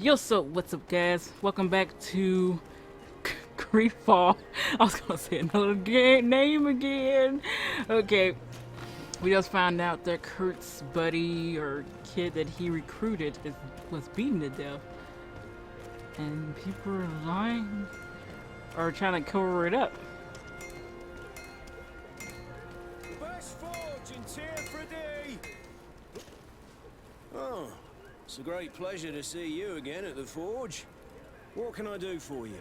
Yo, so what's up, guys? Welcome back to GreedFall. I was gonna say another name again. Okay, we just found out that Kurt's buddy or kid that he recruited was beaten to death, and people are lying or trying to cover it up. Best forge in tier for a day. Oh, it's a great pleasure to see you again at the forge. What can I do for you?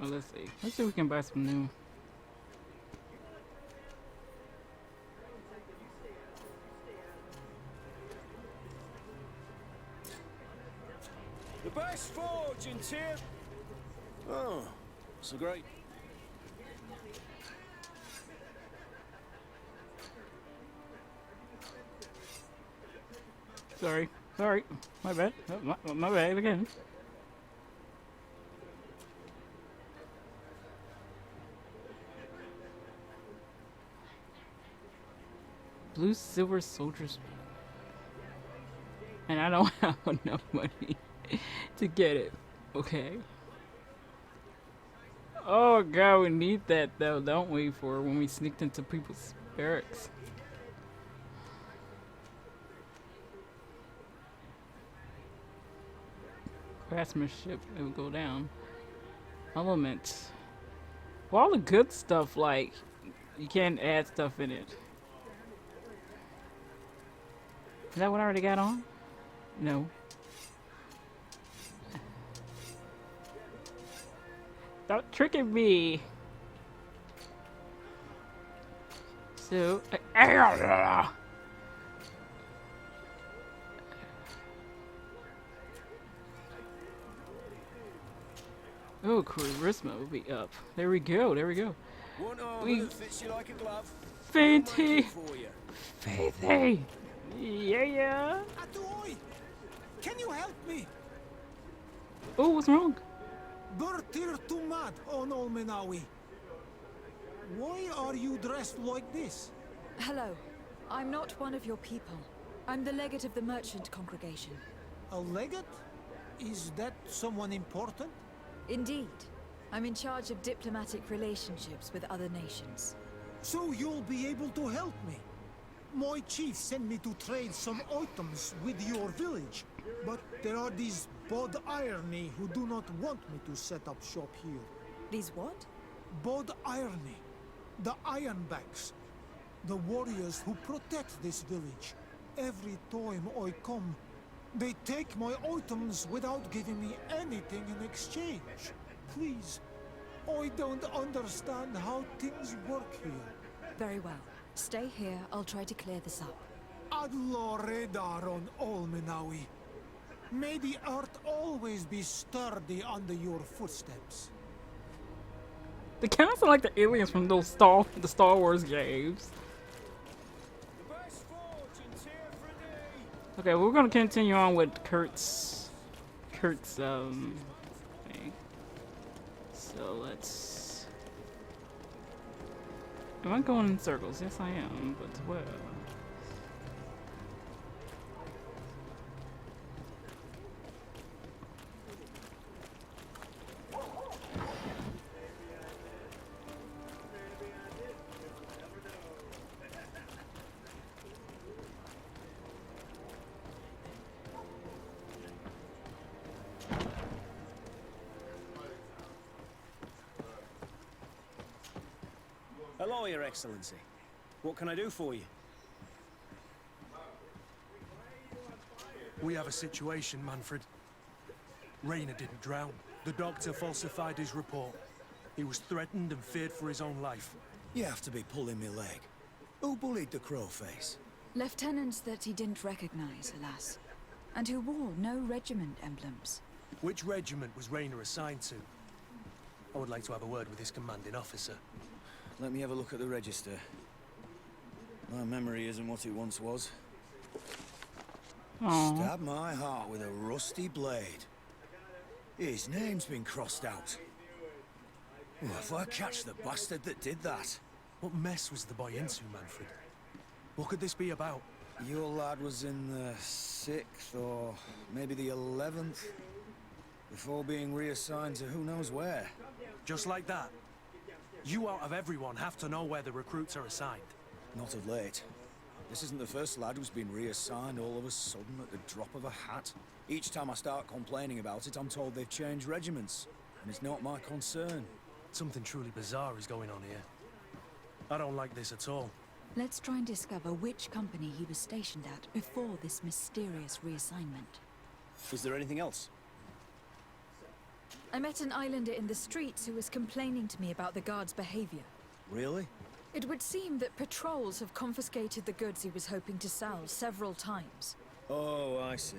Oh, let's see. Let's see if we can buy some new. The best forge in tier. Oh, it's a great. Sorry, my bad. Oh, my bad again. Blue silver soldiers, and I don't have enough money to get it. Okay. Oh god, we need that though, don't we? For when we sneaked into people's barracks. Craftsmanship, it would go down. Elements. Well, all the good stuff, like you can't add stuff in it. Is that what I already got on? No. Stop tricking me. So, oh, charisma will be up. There we go. There we go. One armor We that fits you like a glove. Fainty, For you. Faithy. Yeah. Atoy! Can you help me? Oh, what's wrong? Bertir to mad on Olmenawi. Why are you dressed like this? Hello. I'm not one of your people. I'm the legate of the merchant congregation. A legate? Is that someone important? Indeed. I'm in charge of diplomatic relationships with other nations. So you'll be able to help me. My chief sent me to trade some items with your village, but there are these Bod Irony who do not want me to set up shop here. These what? Bod Irony, the Ironbacks, the warriors who protect this village. Every time I come, they take my items without giving me anything in exchange. Please, I don't understand how things work here. Very well. Stay here. I'll try to clear this up. Adlo Redar on Olmenawi. May the earth always be sturdy under your footsteps. They kind of sound like the aliens from those Star Wars games. The best forge in tier for a day. Okay, we're gonna continue on with Kurt's thing. So let's. Am I going in circles? Yes, I am. But well. Hello, Your Excellency. What can I do for you? We have a situation, Manfred. Rainer didn't drown. The doctor falsified his report. He was threatened and feared for his own life. You have to be pulling me leg. Who bullied the crowface? Lieutenants that he didn't recognize, alas. And who wore no regiment emblems. Which regiment was Rainer assigned to? I would like to have a word with his commanding officer. Let me have a look at the register. My memory isn't what it once was. Aww. Stab my heart with a rusty blade. His name's been crossed out. Oh, if I catch the bastard that did that. What mess was the boy into, Manfred? What could this be about? Your lad was in the 6th or maybe the 11th, before being reassigned to who knows where. Just like that? You out of everyone have to know where the recruits are assigned. Not of late. This isn't the first lad who's been reassigned all of a sudden at the drop of a hat. Each time I start complaining about it, I'm told they've changed regiments, and it's not my concern. Something truly bizarre is going on here. I don't like this at all. Let's try and discover which company he was stationed at before this mysterious reassignment. Is there anything else? I met an islander in the streets who was complaining to me about the guard's behavior. Really? It would seem that patrols have confiscated the goods he was hoping to sell several times. Oh, I see.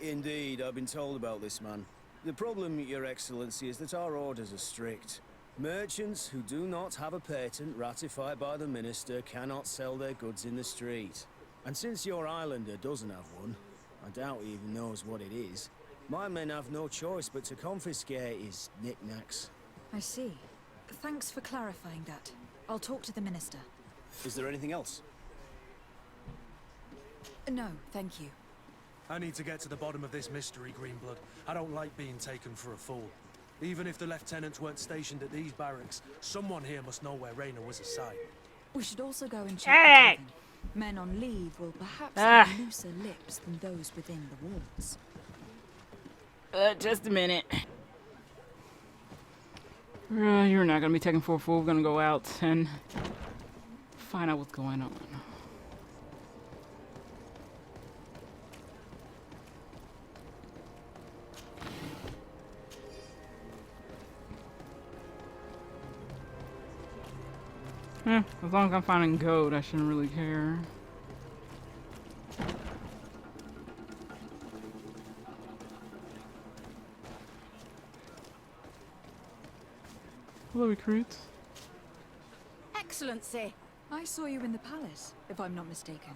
Indeed, I've been told about this man. The problem, Your Excellency, is that our orders are strict. Merchants who do not have a patent ratified by the Minister cannot sell their goods in the street. And since your islander doesn't have one, I doubt he even knows what it is, my men have no choice but to confiscate his knickknacks. I see. Thanks for clarifying that. I'll talk to the Minister. Is there anything else? No, thank you. I need to get to the bottom of this mystery, Greenblood. I don't like being taken for a fool. Even if the lieutenants weren't stationed at these barracks, someone here must know where Rainer was assigned. We should also go and check Hey! the cabin. Men on leave will perhaps have looser lips than those within the walls. Just a minute. You're not gonna be taken for a fool. We're gonna go out and find out what's going on. As long as I'm finding gold, I shouldn't really care. Hello, recruits. Excellency! I saw you in the palace, if I'm not mistaken.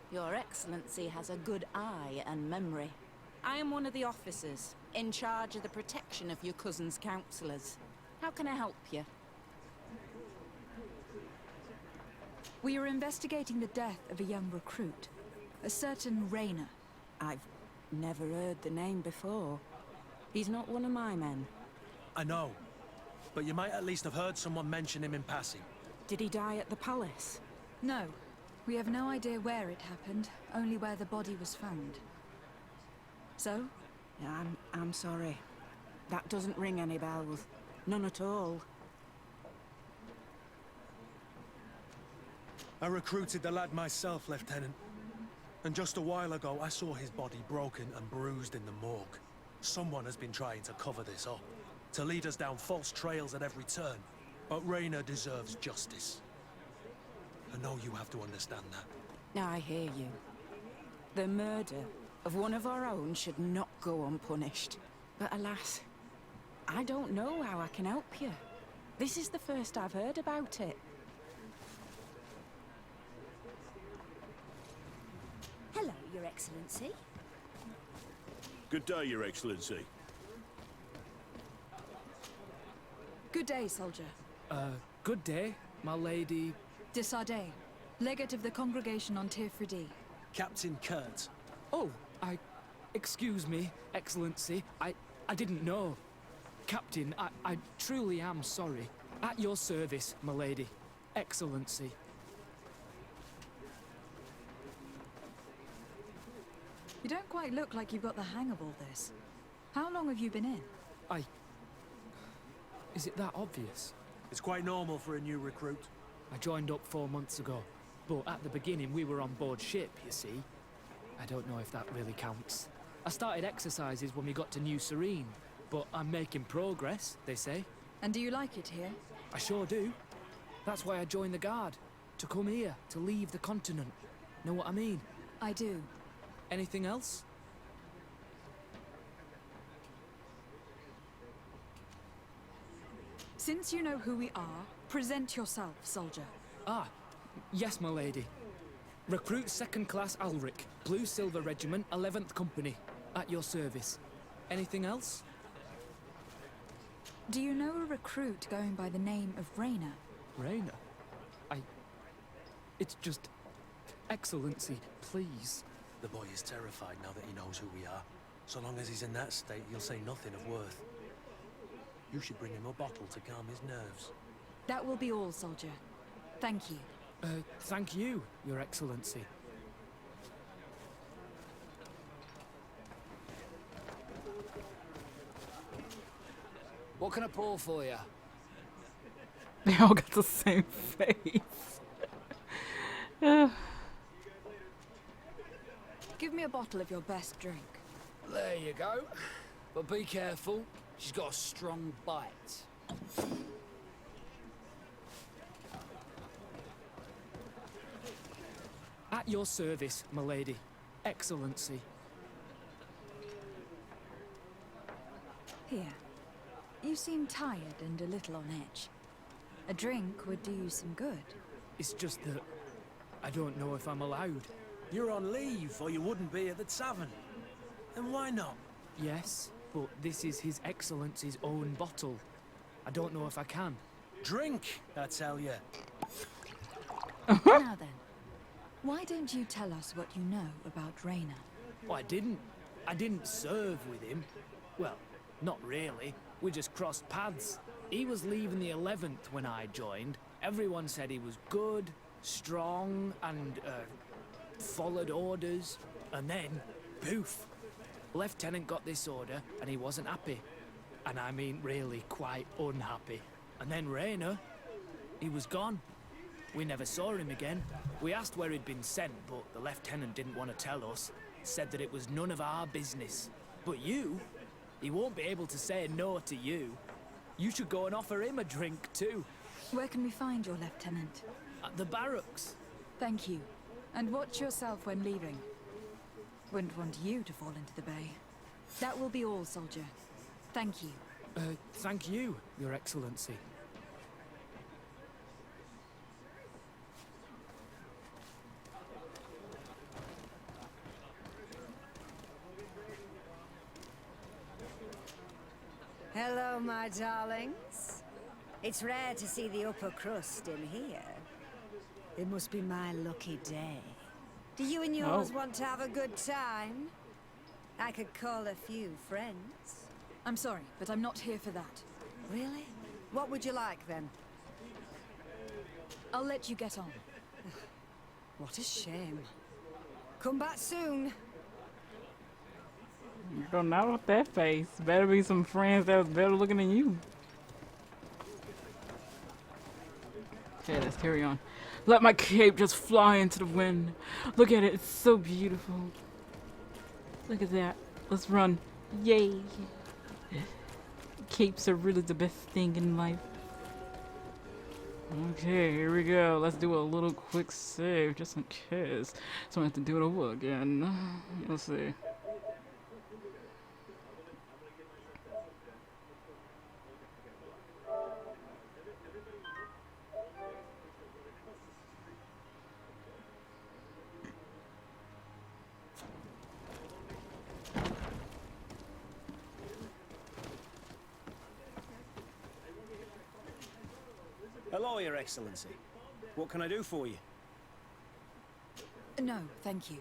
Your Excellency has a good eye and memory. I am one of the officers, in charge of the protection of your cousin's counselors. How can I help you? We are investigating the death of a young recruit, a certain Rainer. I've never heard the name before. He's not one of my men. I know, but you might at least have heard someone mention him in passing. Did he die at the palace? No, we have no idea where it happened, only where the body was found. So? Yeah, I'm sorry. That doesn't ring any bells. None at all. I recruited the lad myself, Lieutenant. And just a while ago, I saw his body broken and bruised in the morgue. Someone has been trying to cover this up, to lead us down false trails at every turn. But Rainer deserves justice. I know you have to understand that. I hear you. The murder of one of our own should not go unpunished. But alas, I don't know how I can help you. This is the first I've heard about it. Hello, Your Excellency. Good day, Your Excellency. Good day, soldier. Good day, my lady. De Sardet, legate of the congregation on Tirfredi. Captain Kurt. Oh, excuse me, Excellency. I didn't know. Captain, I truly am sorry. At your service, my lady. Excellency. You don't quite look like you've got the hang of all this. How long have you been in? Is it that obvious? It's quite normal for a new recruit. I joined up 4 months ago, but at the beginning we were on board ship, you see. I don't know if that really counts. I started exercises when we got to New Serene, but I'm making progress, they say. And do you like it here? I sure do. That's why I joined the Guard. To come here, to leave the continent. Know what I mean? I do. Anything else? Since you know who we are, present yourself, soldier. Ah, yes, my lady. Recruit 2nd Class Alric, Blue Silver Regiment, 11th Company. At your service. Anything else? Do you know a recruit going by the name of Raina? Raina? It's just... Excellency, please. The boy is terrified now that he knows who we are. So long as he's in that state, he'll say nothing of worth. You should bring him a bottle to calm his nerves. That will be all, soldier. Thank you. Thank you, Your Excellency. What can I pour for you? They all got the same face. Give me a bottle of your best drink. There you go. But be careful. She's got a strong bite. At your service, my lady. Excellency. Here. You seem tired and a little on edge. A drink would do you some good. It's just that... I don't know if I'm allowed. You're on leave, or you wouldn't be at the tavern. And why not? Yes, but this is His Excellency's own bottle. I don't know if I can. Drink, I tell you. Now then, why don't you tell us what you know about Raina? Oh, I didn't serve with him. Well, not really. We just crossed paths. He was leaving the 11th when I joined. Everyone said he was good, strong, and, followed orders. And then, poof. Lieutenant got this order, and he wasn't happy. And I mean really quite unhappy. And then Raina, he was gone. We never saw him again. We asked where he'd been sent, but the lieutenant didn't want to tell us. Said that it was none of our business. But you, he won't be able to say no to you. You should go and offer him a drink too. Where can we find your lieutenant? At the barracks. Thank you. And watch yourself when leaving. Wouldn't want you to fall into the bay. That will be all, soldier. Thank you. Thank you, Your Excellency. Hello, my darlings. It's rare to see the upper crust in here. It must be my lucky day. Do you and yours want to have a good time? I could call a few friends. I'm sorry, but I'm not here for that. Really? What would you like, then? I'll let you get on. What a shame. Come back soon. Girl, not with that face. Better be some friends that was better looking than you. Okay, let's carry on. Let my cape just fly into the wind. Look at it, it's so beautiful. Look at that. Let's run. Yay. Capes are really the best thing in life. Okay, here we go. Let's do a little quick save just in case. So I have to do it over again. Let's see. Hello, Your Excellency. What can I do for you? No, thank you.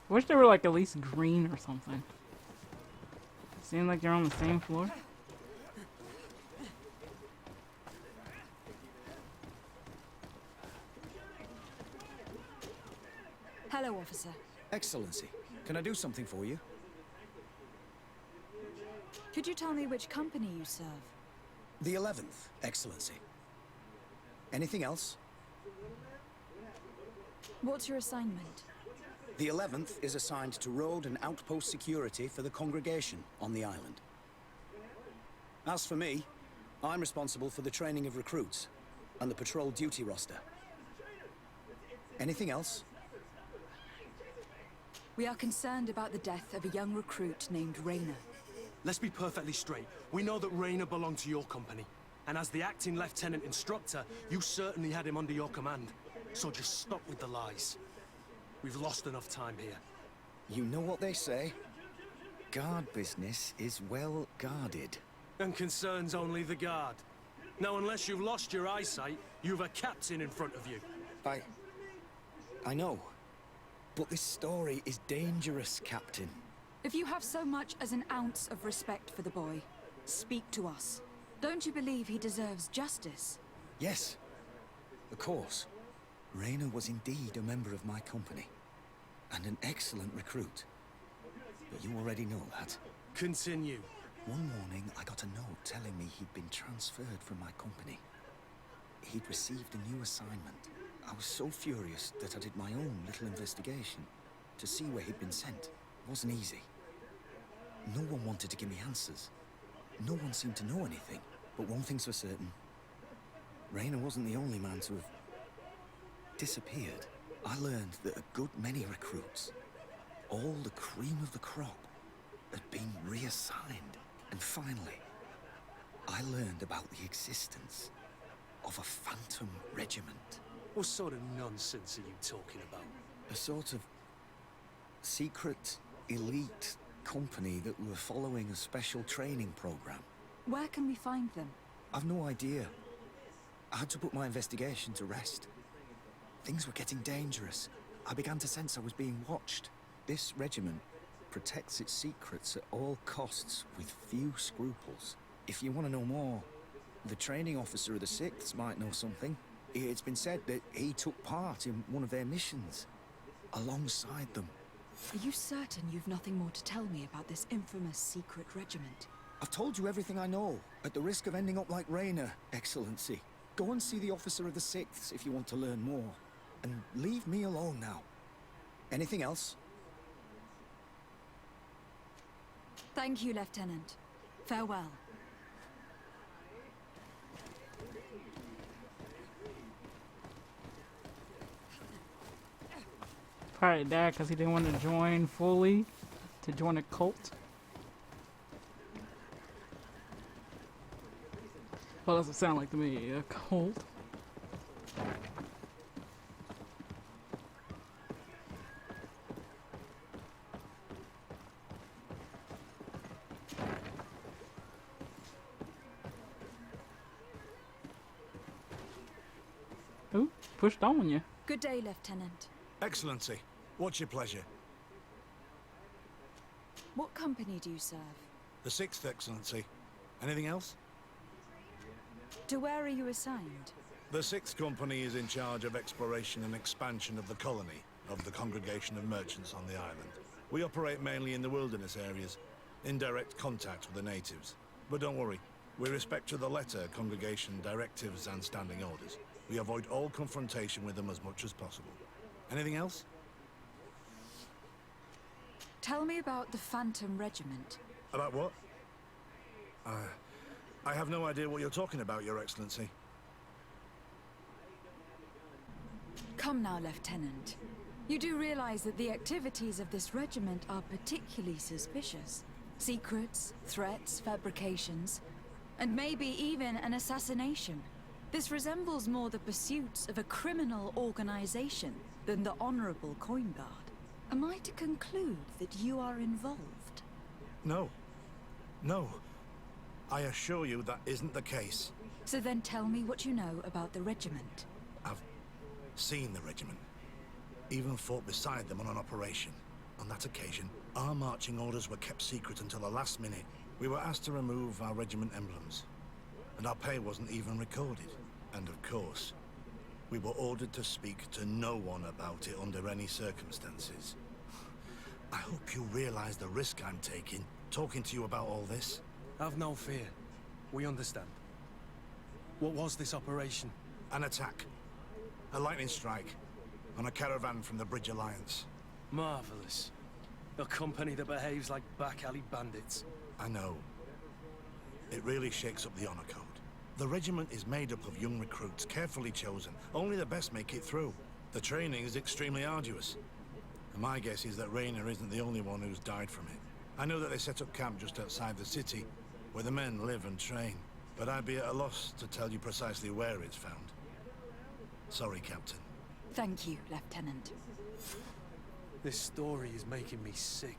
Wish they were like at least green or something. Seem like you're on the same floor. Hello, officer. Excellency, can I do something for you? Could you tell me which company you serve? The 11th, Excellency. Anything else? What's your assignment? The 11th is assigned to road and outpost security for the congregation on the island. As for me, I'm responsible for the training of recruits and the patrol duty roster. Anything else? We are concerned about the death of a young recruit named Raynor. Let's be perfectly straight. We know that Raynor belonged to your company. And as the acting lieutenant instructor, you certainly had him under your command. So just stop with the lies. We've lost enough time here. You know what they say? Guard business is well guarded. And concerns only the guard. Now, unless you've lost your eyesight, you've a captain in front of you. I know. But this story is dangerous, Captain. If you have so much as an ounce of respect for the boy, speak to us. Don't you believe he deserves justice? Yes, of course. Raynor was indeed a member of my company, and an excellent recruit. But you already know that. Continue. One morning, I got a note telling me he'd been transferred from my company. He'd received a new assignment. I was so furious that I did my own little investigation to see where he'd been sent. It wasn't easy. No one wanted to give me answers. No one seemed to know anything. But one thing's for certain. Raynor wasn't the only man to have disappeared. I learned that a good many recruits, all the cream of the crop, had been reassigned. And finally, I learned about the existence of a phantom regiment. What sort of nonsense are you talking about? A sort of secret, elite company that were following a special training program. Where can we find them? I've no idea. I had to put my investigation to rest. Things were getting dangerous. I began to sense I was being watched. This regiment protects its secrets at all costs with few scruples. If you want to know more, the training officer of the 6th might know something. It's been said that he took part in one of their missions, alongside them. Are you certain you've nothing more to tell me about this infamous secret regiment? I've told you everything I know, at the risk of ending up like Raynor, Excellency. Go and see the officer of the 6th if you want to learn more. And leave me alone now. Anything else? Thank you, Lieutenant. Farewell. Probably that because he didn't want to join fully, to join a cult. Well, doesn't sound like to me, a cult. Ooh, pushed on you. Good day, Lieutenant. Excellency, what's your pleasure? What company do you serve? The 6th, Excellency. Anything else? To where are you assigned? The 6th Company is in charge of exploration and expansion of the colony of the Congregation of Merchants on the island. We operate mainly in the wilderness areas, in direct contact with the natives. But don't worry, we respect to the letter congregation directives and standing orders. We avoid all confrontation with them as much as possible. Anything else? Tell me about the Phantom Regiment. About what? I have no idea what you're talking about, Your Excellency. Come now, Lieutenant. You do realize that the activities of this regiment are particularly suspicious. Secrets, threats, fabrications, and maybe even an assassination. This resembles more the pursuits of a criminal organization than the honorable coin guard. Am I to conclude that you are involved? No. No. I assure you that isn't the case. So then tell me what you know about the regiment. I've seen the regiment. Even fought beside them on an operation. On that occasion, our marching orders were kept secret until the last minute. We were asked to remove our regiment emblems. And our pay wasn't even recorded. And of course, we were ordered to speak to no one about it under any circumstances. I hope you realize the risk I'm taking, talking to you about all this. Have no fear. We understand. What was this operation? An attack. A lightning strike. On a caravan from the Bridge Alliance. Marvelous. A company that behaves like back alley bandits. I know. It really shakes up the honor code. The regiment is made up of young recruits, carefully chosen. Only the best make it through. The training is extremely arduous. And my guess is that Raynor isn't the only one who's died from it. I know that they set up camp just outside the city, where the men live and train. But I'd be at a loss to tell you precisely where it's found. Sorry, Captain. Thank you, Lieutenant. This story is making me sick.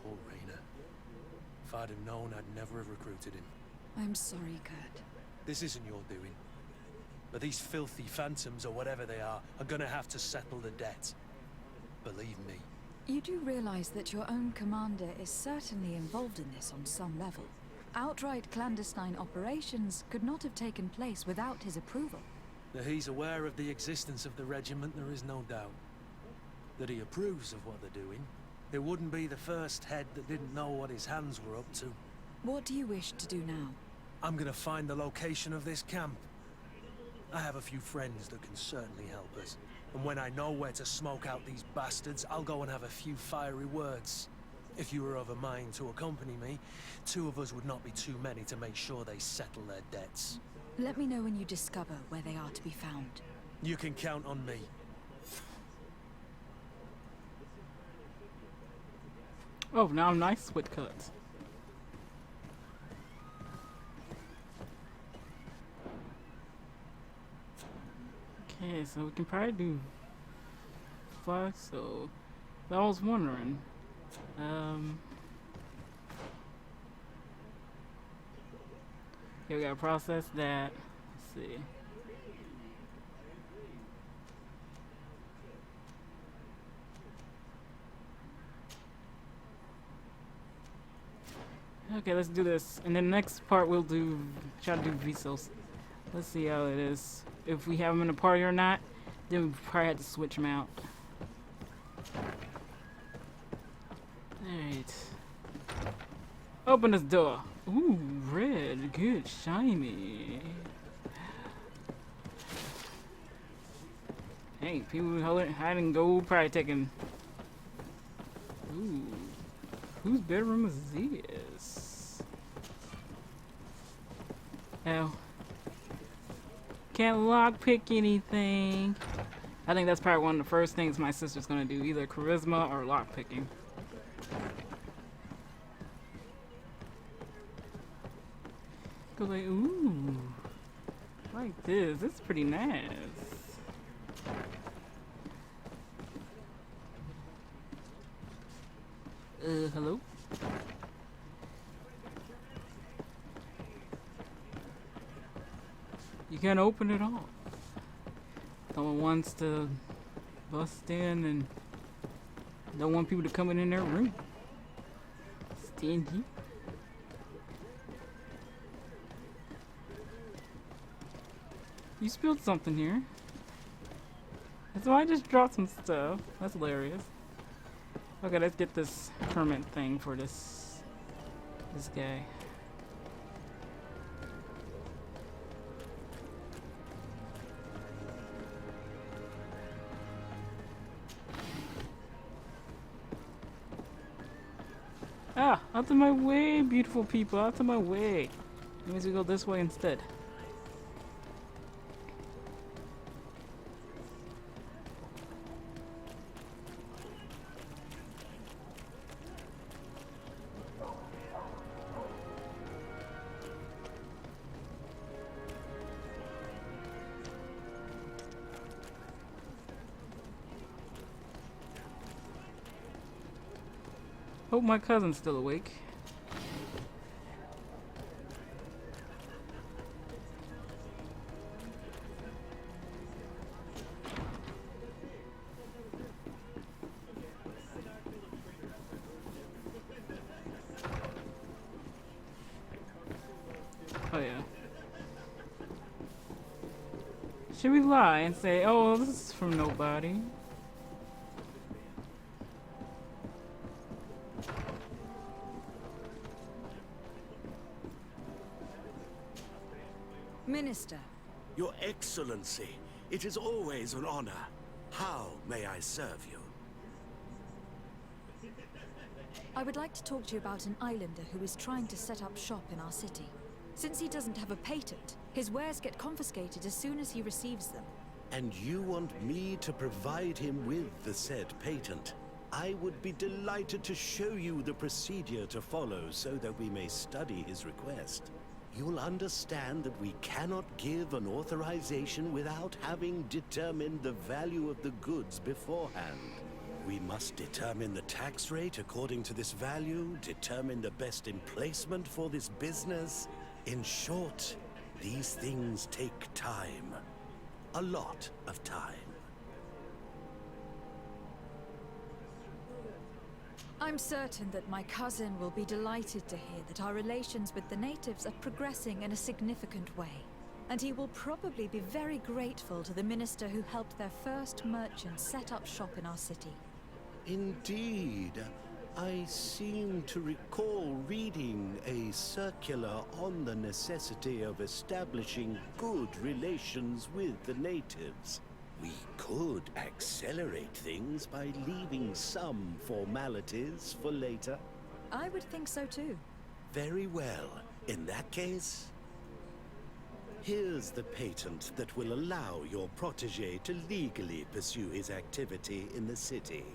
Poor Raynor. If I'd have known, I'd never have recruited him. I'm sorry, Kurt. This isn't your doing. But these filthy phantoms, or whatever they are gonna have to settle the debt. Believe me. You do realize that your own commander is certainly involved in this on some level. Outright clandestine operations could not have taken place without his approval. That he's aware of the existence of the regiment, there is no doubt. That he approves of what they're doing. It wouldn't be the first head that didn't know what his hands were up to. What do you wish to do now? I'm gonna find the location of this camp. I have a few friends that can certainly help us. And when I know where to smoke out these bastards, I'll go and have a few fiery words. If you were of a mind to accompany me, 2 of us would not be too many to make sure they settle their debts. Let me know when you discover where they are to be found. You can count on me. Oh, now I'm nice with cuts. Okay, so we can probably do 5, so I was wondering. Okay, we gotta process that. Let's see. Okay, let's do this. And then next part we'll try to do Visos. Let's see how it is. If we have them in a party or not, then we probably have to switch them out. Alright. Open this door. Ooh, red. Good. Shiny. Hey, people hiding gold, probably taking... Ooh. Whose bedroom is this? Oh. Can't lockpick anything. I think that's probably one of the first things my sister's gonna do, either charisma or lockpicking. Go like, ooh, like this. This is pretty nice. Hello? You can't open it all. Someone wants to bust in and don't want people to come in their room. Stingy. You spilled something here. So I just dropped some stuff. That's hilarious. Okay, let's get this permit thing for this guy. Ah, out of my way, beautiful people, out of my way. That means we go this way instead. Hope my cousin's still awake. Oh yeah. Should we lie and say, oh, this is from nobody? Minister, Your Excellency, it is always an honor. How may I serve you? I would like to talk to you about an islander who is trying to set up shop in our city. Since he doesn't have a patent, his wares get confiscated as soon as he receives them. And you want me to provide him with the said patent? I would be delighted to show you the procedure to follow so that we may study his request. You'll understand that we cannot give an authorization without having determined the value of the goods beforehand. We must determine the tax rate according to this value, determine the best emplacement for this business. In short, these things take time. A lot of time. I'm certain that my cousin will be delighted to hear that our relations with the natives are progressing in a significant way. And he will probably be very grateful to the minister who helped their first merchant set up shop in our city. Indeed. I seem to recall reading a circular on the necessity of establishing good relations with the natives. We could accelerate things by leaving some formalities for later. I would think so too. Very well. In that case, here's the patent that will allow your protege to legally pursue his activity in the city.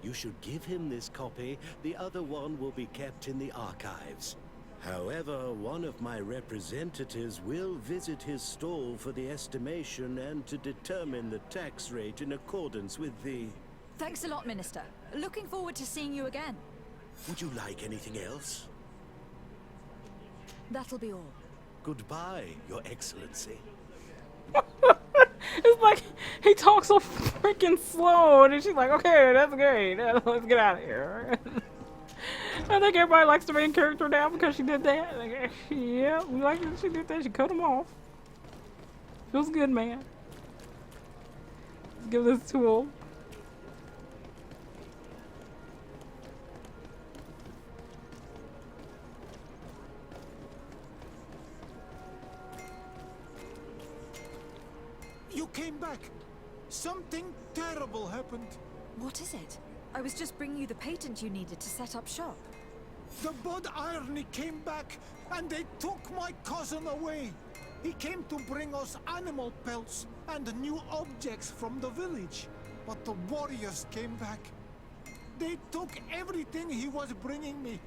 You should give him this copy. The other one will be kept in the archives. However, one of my representatives will visit his stall for the estimation and to determine the tax rate in accordance with the... Thanks a lot, Minister. Looking forward to seeing you again. Would you like anything else? That'll be all. Goodbye, Your Excellency. It's like he talks so freaking slow, and she's like, "Okay, that's great. Let's get out of here." I think everybody likes the main character now because she did that. Like, yeah, we like that she did that. She cut him off. Feels good, man. Let's give this tool. You came back. Something terrible happened. What is it? I was just bringing you the patent you needed to set up shop. The Bud Irony came back, and they took my cousin away. He came to bring us animal pelts and new objects from the village. But the warriors came back. They took everything he was bringing me.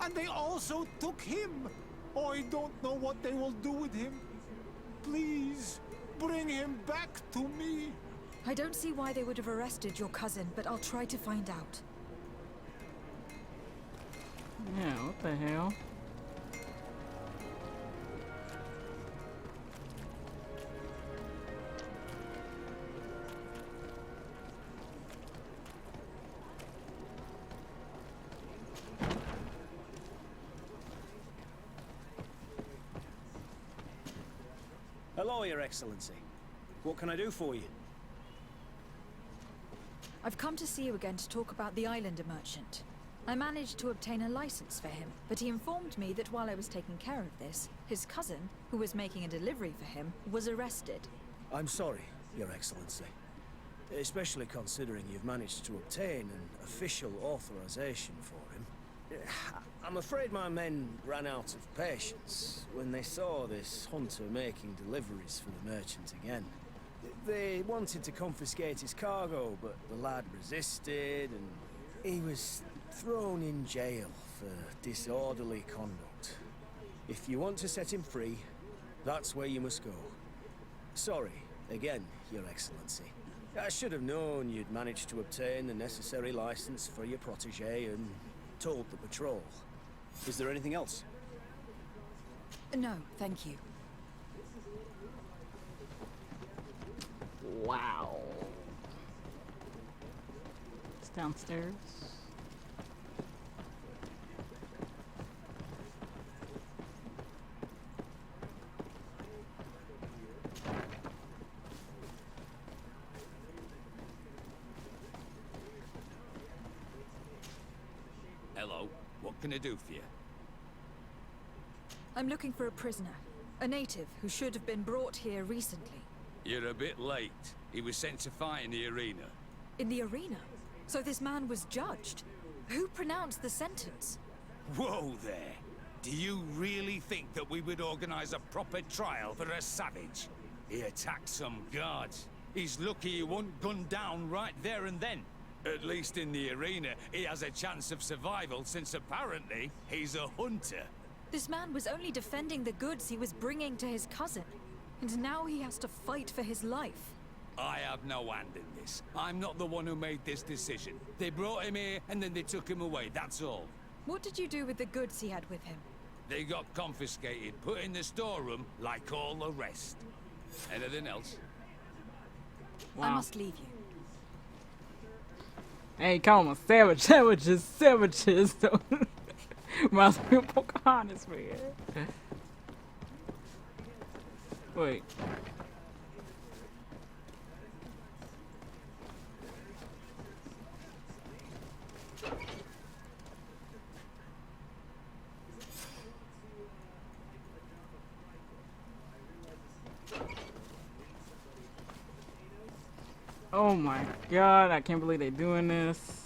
And they also took him. Oh, I don't know what they will do with him. Please, bring him back to me. I don't see why they would have arrested your cousin, but I'll try to find out. Yeah, what the hell? Hello, Your Excellency. What can I do for you? I've come to see you again to talk about the islander merchant. I managed to obtain a license for him, but he informed me that while I was taking care of this, his cousin, who was making a delivery for him, was arrested. I'm sorry, Your Excellency. Especially considering you've managed to obtain an official authorization for him. I'm afraid my men ran out of patience when they saw this hunter making deliveries for the merchant again. They wanted to confiscate his cargo, but the lad resisted, and he was thrown in jail for disorderly conduct. If you want to set him free, that's where you must go. Sorry, again, Your Excellency. I should have known you'd managed to obtain the necessary license for your protege and told the patrol. Is there anything else? No, thank you. Wow. It's downstairs. Hello. What can I do for you? I'm looking for a prisoner. A native who should have been brought here recently. You're a bit late. He was sent to fight in the arena. In the arena? So this man was judged? Who pronounced the sentence? Whoa there! Do you really think that we would organize a proper trial for a savage? He attacked some guards. He's lucky he wasn't gunned down right there and then. At least in the arena, he has a chance of survival since apparently he's a hunter. This man was only defending the goods he was bringing to his cousin. And now he has to fight for his life. I have no hand in this. I'm not the one who made this decision. They brought him here and then they took him away, that's all. What did you do with the goods he had with him? They got confiscated, put in the storeroom like all the rest. Anything else? Wow. I must leave you. Hey, call them savage. Savages. Savages. Reminds me of Pocahontas, man. Wait. Oh my god, I can't believe they're doing this.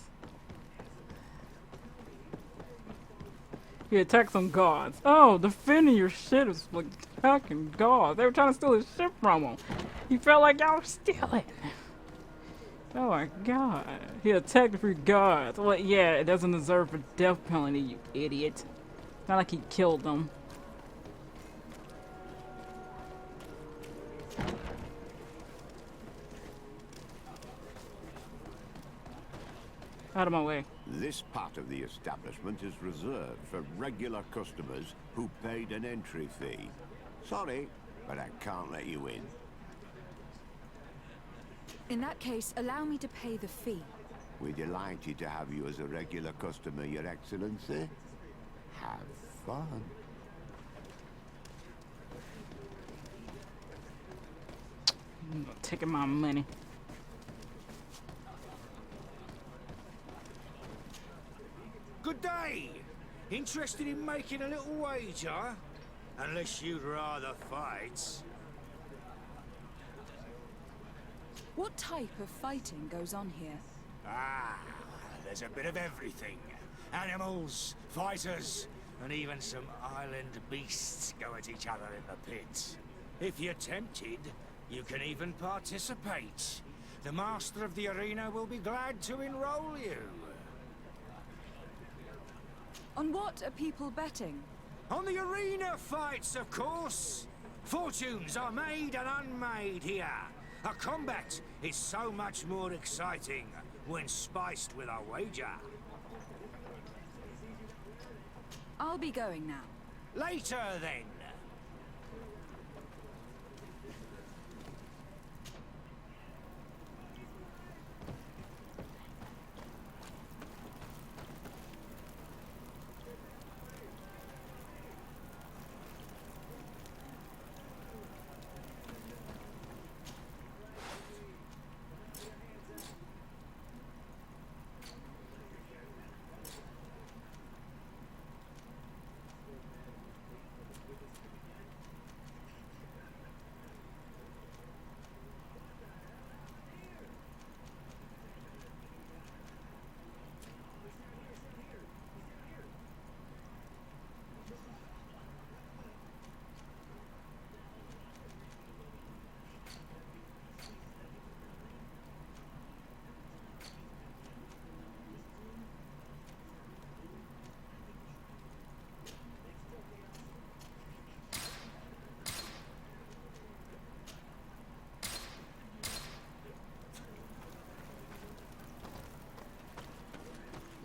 He attacked some guards. Oh, defending your shit is like attacking guards. They were trying to steal his shit from him. He felt like y'all were stealing. Oh my god. He attacked 3 guards. Well, yeah, it doesn't deserve a death penalty, you idiot. Not like he killed them. Out of my way. This part of the establishment is reserved for regular customers who paid an entry fee. Sorry, but I can't let you in. In that case, allow me to pay the fee. We're delighted to have you as a regular customer, Your Excellency. Have fun. I'm taking my money. Good day. Interested in making a little wager? Unless you'd rather fight. What type of fighting goes on here? Ah, there's a bit of everything. Animals, fighters, and even some island beasts go at each other in the pit. If you're tempted, you can even participate. The master of the arena will be glad to enroll you. On what are people betting? On the arena fights, of course. Fortunes are made and unmade here. A combat is so much more exciting when spiced with a wager. I'll be going now. Later, then.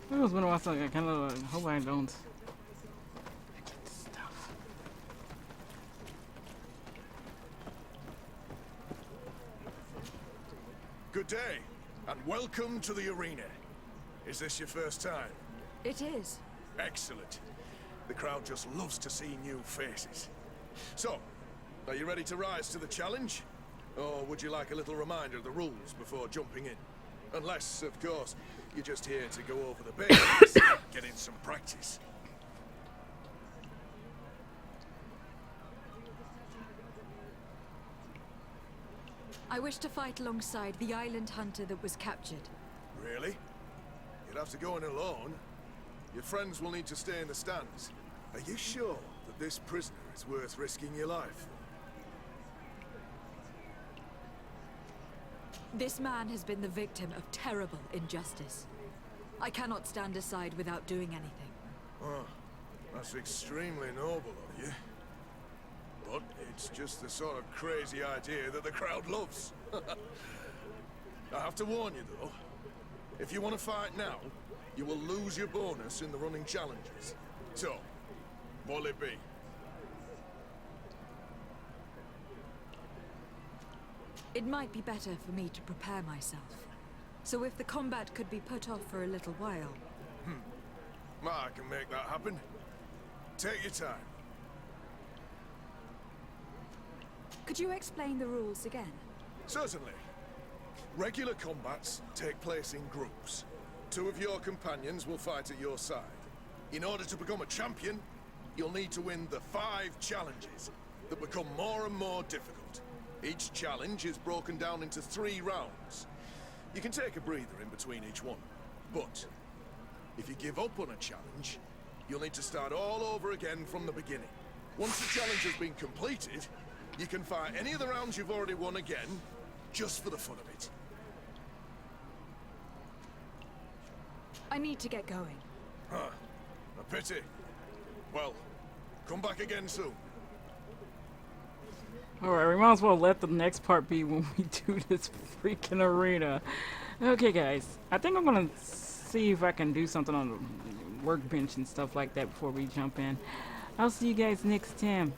It was been a while since I kind of hope I don't forget stuff. Good day, and welcome to the arena. Is this your first time? It is. Excellent. The crowd just loves to see new faces. So, are you ready to rise to the challenge? Or would you like a little reminder of the rules before jumping in? Unless, of course, you're just here to go over the basics and get in some practice. I wish to fight alongside the island hunter that was captured. Really? You'd have to go in alone. Your friends will need to stay in the stands. Are you sure that this prisoner is worth risking your life? This man has been the victim of terrible injustice. I cannot stand aside without doing anything. Oh, that's extremely noble of you. But it's just the sort of crazy idea that the crowd loves. I have to warn you, though. If you want to fight now, you will lose your bonus in the running challenges. So, what'll it be? It might be better for me to prepare myself. So if the combat could be put off for a little while... I can make that happen. Take your time. Could you explain the rules again? Certainly. Regular combats take place in groups. 2 of your companions will fight at your side. In order to become a champion, you'll need to win the 5 challenges that become more and more difficult. Each challenge is broken down into 3 rounds. You can take a breather in between each one, but if you give up on a challenge, you'll need to start all over again from the beginning. Once the challenge has been completed, you can fight any of the rounds you've already won again, just for the fun of it. I need to get going. Huh. A pity. Well, come back again soon. Alright, we might as well let the next part be when we do this freaking arena. Okay, guys. I think I'm gonna see if I can do something on the workbench and stuff like that before we jump in. I'll see you guys next time.